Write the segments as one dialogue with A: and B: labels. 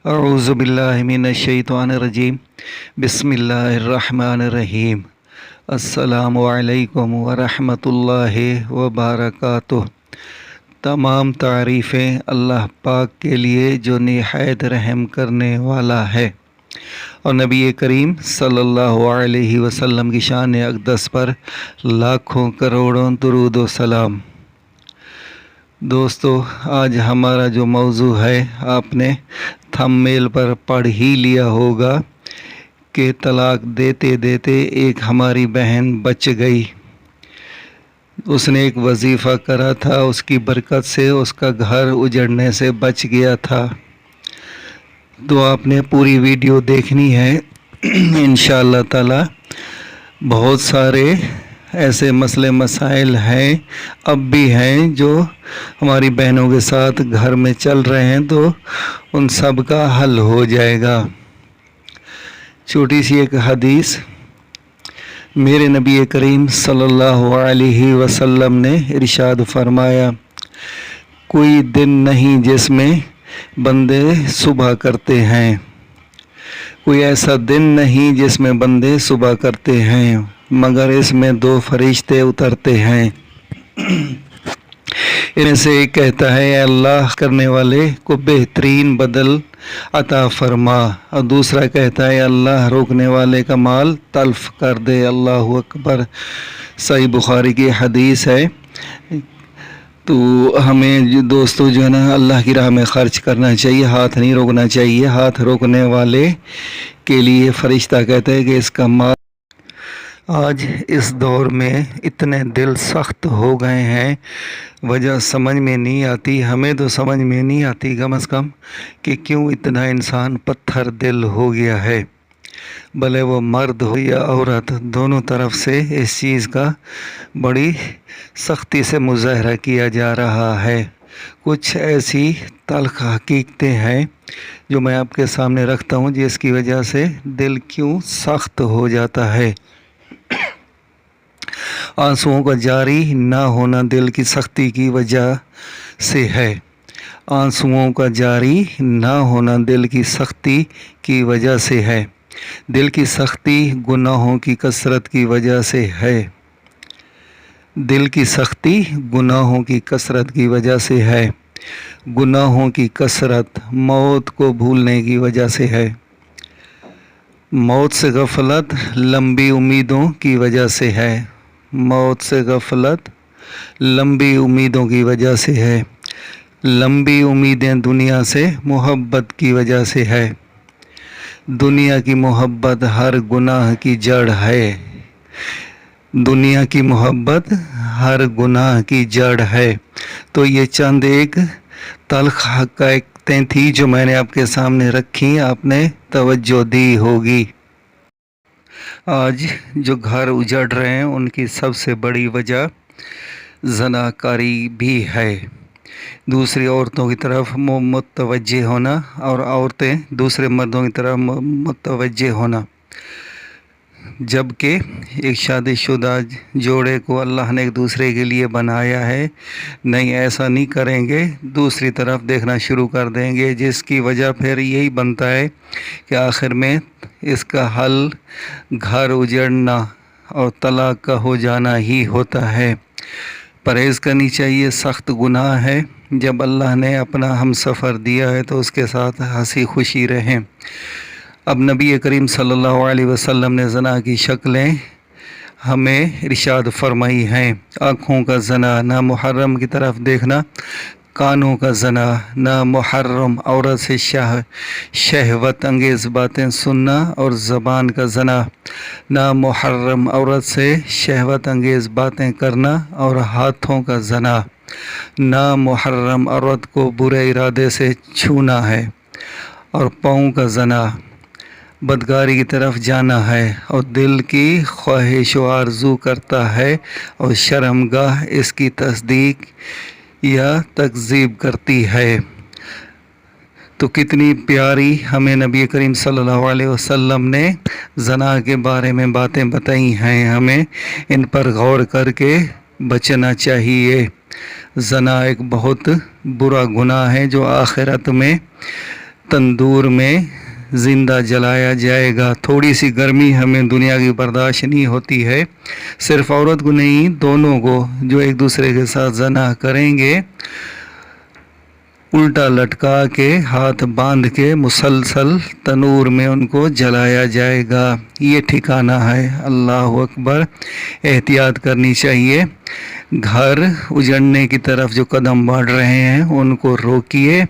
A: अऊज़ु बिल्लाहि मिनश्शैतानिर्रजीम बिस्मिल्लाहिर्रहमानिर्रहीम अस्सलामु अलैकुम व रहमतुल्लाहि व बरकातुहू। तमाम तारीफ़ें अल्लाह पाक के लिए जो निहायत रहम करने वाला है, और नबी करीम सल्लल्लाहु अलैहि वसल्लम की शान अक़दस पर लाखों करोड़ों दुरूद व सलाम। दोस्तों, आज हमारा जो मौजू है, आपने थंबनेल पर पढ़ ही लिया होगा कि तलाक देते देते एक हमारी बहन बच गई। उसने एक वजीफ़ा करा था, उसकी बरकत से उसका घर उजड़ने से बच गया था। तो आपने पूरी वीडियो देखनी है। इंशाअल्लाह ताला बहुत सारे ऐसे मसले मसाइल हैं, अब भी हैं, जो हमारी बहनों के साथ घर में चल रहे हैं, तो उन सब का हल हो जाएगा। छोटी सी एक हदीस, मेरे नबी करीम सल्लल्लाहु अलैहि वसल्लम ने इरशाद फरमाया, कोई दिन नहीं जिसमें बंदे सुबह करते हैं, कोई ऐसा दिन नहीं जिसमें बंदे सुबह करते हैं, मगर इसमें दो फरिश्ते उतरते हैं। इनमें से एक कहता है, अल्लाह करने वाले को बेहतरीन बदल अता फरमा, और दूसरा कहता है, अल्लाह रोकने वाले का माल तल्फ कर दे। अल्लाहु अकबर। सही बुखारी की हदीस है। तो हमें दोस्तों जो है ना, अल्लाह की राह में ख़र्च करना चाहिए, हाथ नहीं रोकना चाहिए। हाथ रोकने वाले के लिए फरिश्ता कहता है कि इसका माल। आज इस दौर में इतने दिल सख्त हो गए हैं, वजह समझ में नहीं आती। हमें तो समझ में नहीं आती कम अज़ कम कि क्यों इतना इंसान पत्थर दिल हो गया है। भले वो मर्द हो या औरत, दोनों तरफ से इस चीज़ का बड़ी सख्ती से मुज़ाहरा किया जा रहा है। कुछ ऐसी तल्ख़ हकीकतें हैं जो मैं आपके सामने रखता हूँ, जिसकी वजह से दिल क्यों सख्त हो जाता है। आंसुओं का जारी ना होना दिल की सख्ती की वजह से है। आंसुओं का जारी ना होना दिल की सख्ती की वजह से है। दिल की सख्ती गुनाहों की कसरत की वजह से है। दिल की सख्ती गुनाहों की कसरत की वजह से है। गुनाहों की कसरत मौत को भूलने की वजह से है। मौत से गफलत लंबी उम्मीदों की वजह से है। मौत से गफलत लंबी उम्मीदों की वजह से है। लंबी उम्मीदें दुनिया से मोहब्बत की वजह से है। दुनिया की मोहब्बत हर गुनाह की जड़ है। दुनिया की मोहब्बत हर गुनाह की जड़ है। तो ये चंद एक तल्ख़ हक़ाइक़ें थी जो मैंने आपके सामने रखी, आपने तवज्जो दी होगी। आज जो घर उजड़ रहे हैं, उनकी सबसे बड़ी वजह ज़नाकारी भी है। दूसरी औरतों की तरफ मुतवज्जे होना, और औरतें दूसरे मर्दों की तरफ मुतवज्जे होना। जबकि एक शादीशुदा जोड़े को अल्लाह ने एक दूसरे के लिए बनाया है। नहीं, ऐसा नहीं करेंगे, दूसरी तरफ देखना शुरू कर देंगे, जिसकी वजह फिर यही बनता है कि आखिर में इसका हल घर उजड़ना और तलाक का हो जाना ही होता है। परहेज़ करनी चाहिए, सख्त गुनाह है। जब अल्लाह ने अपना हम सफ़र दिया है तो उसके साथ हंसी खुशी रहें। अब नबी करीम सल्लल्लाहु अलैहि वसल्लम ने ज़ना की शक्लें हमें इरशाद फरमाई हैं। आँखों का ज़ना, ना मुहर्रम की तरफ देखना। कानों का ज़ना, ना मुहर्रम औरत से शहवत अंगेज़ बातें सुनना। और ज़बान का ज़ना, ना मुहर्रम औरत से शहवत अंगेज़ बातें करना। और हाथों का ज़ना, ना मुहर्रम औरत को बुरे इरादे से छूना है। और पाँव का ज़ना, बदकारी की तरफ जाना है, और दिल की ख्वाहिश व आरज़ू करता है, और शर्मगाह इसकी तस्दीक या तकज़ीब करती है। तो कितनी प्यारी हमें नबी करीम सल्लल्लाहु अलैहि वसल्लम ने ज़ना के बारे में बातें बताई हैं। हमें इन पर गौर करके बचना चाहिए। ज़ना एक बहुत बुरा गुनाह है जो आखिरत में तंदूर में ज़िंदा जलाया जाएगा। थोड़ी सी गर्मी हमें दुनिया की बर्दाश्त नहीं होती है, सिर्फ औरत को नहीं, दोनों को, जो एक दूसरे के साथ ज़ना करेंगे, उल्टा लटका के हाथ बांध के मुसलसल तनूर में उनको जलाया जाएगा। ये ठिकाना है। अल्लाह अकबर। एहतियात करनी चाहिए। घर उजड़ने की तरफ जो कदम बढ़ रहे हैं उनको रोकिए,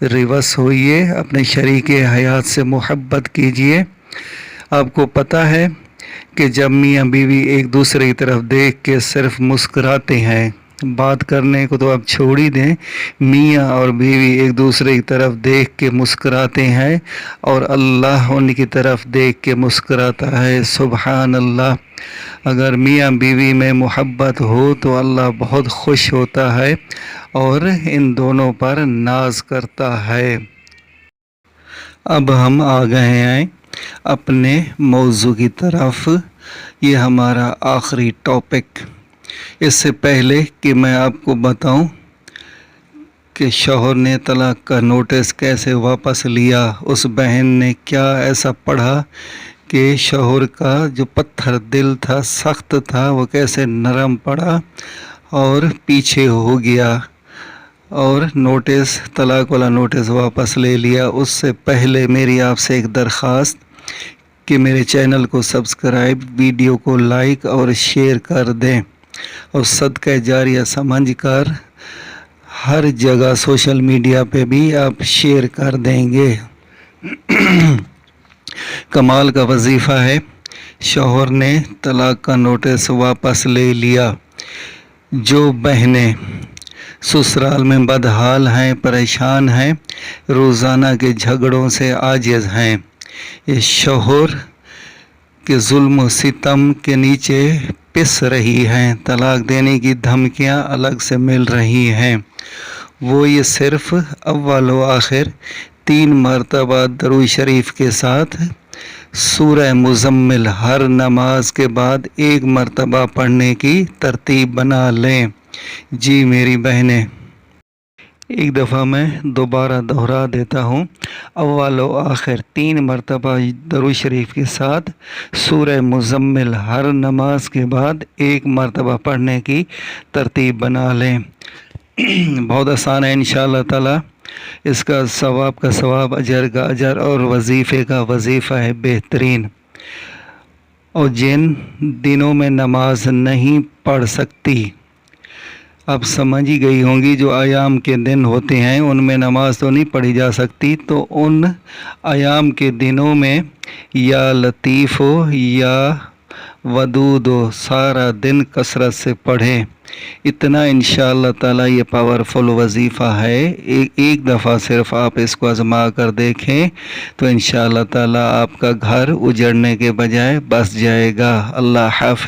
A: रिवर्स होइए, अपने शरीक हयात से मोहब्बत कीजिए। आपको पता है कि जब मियाँ बीवी एक दूसरे की तरफ देख के सिर्फ मुस्कुराते हैं, बात करने को तो आप छोड़ ही दें, मियाँ और बीवी एक दूसरे की तरफ देख के मुस्कुराते हैं और अल्लाह उनकी तरफ देख के मुस्कुराता है। सुबहान अल्लाह। अगर मियाँ बीवी में मोहब्बत हो तो अल्लाह बहुत खुश होता है और इन दोनों पर नाज करता है। अब हम आ गए हैं अपने मौजू की तरफ। ये हमारा आखिरी टॉपिक। इससे पहले कि मैं आपको बताऊं कि शौहर ने तलाक का नोटिस कैसे वापस लिया, उस बहन ने क्या ऐसा पढ़ा कि शौहर का जो पत्थर दिल था, सख्त था, वो कैसे नरम पड़ा और पीछे हो गया और नोटिस, तलाक वाला नोटिस वापस ले लिया। उससे पहले मेरी आपसे एक दरख्वास्त कि मेरे चैनल को सब्सक्राइब, वीडियो को लाइक और शेयर कर दें और सदका जारिया समझ कर हर जगह सोशल मीडिया पे भी आप शेयर कर देंगे। कमाल का वजीफ़ा है। शौहर ने तलाक का नोटिस वापस ले लिया। जो बहनें ससुराल में बदहाल हैं, परेशान हैं, रोज़ाना के झगड़ों से आजिज़ हैं, ये शौहर के जुल्म सितम के नीचे पिस रही हैं, तलाक देने की धमकियां अलग से मिल रही हैं, वो ये सिर्फ़ अव्वल व आखिर 3 मरतबा दरूद शरीफ के साथ सूरह मुज़म्मिल हर नमाज के बाद 1 मरतबा पढ़ने की तरतीब बना लें। जी मेरी बहनें, एक दफ़ा मैं दोबारा दोहरा देता हूँ। अव्वल व आखिर 3 मरतबा दरूद शरीफ के साथ सूरह मुज़म्मिल हर नमाज के बाद 1 मरतबा पढ़ने की तरतीब बना लें। बहुत आसान है इंशाअल्लाह ताला। इसका सवाब का सवाब, अजर का अजर और वजीफ़े का वजीफ़ा है बेहतरीन। और जिन दिनों में नमाज नहीं पढ़ सकती, आप समझ ही गई होंगी, जो आयाम के दिन होते हैं उनमें नमाज तो नहीं पढ़ी जा सकती, तो उन आयाम के दिनों में या लतीफ़ हो या वदूद हो, सारा दिन कसरत से पढ़ें। इतना इंशाअल्लाह ताला ये पावरफुल वजीफ़ा है। एक दफ़ा सिर्फ आप इसको आज़मा कर देखें तो इंशाअल्लाह ताला आपका घर उजड़ने के बजाय बस जाएगा। अल्लाह हाफ़िज़।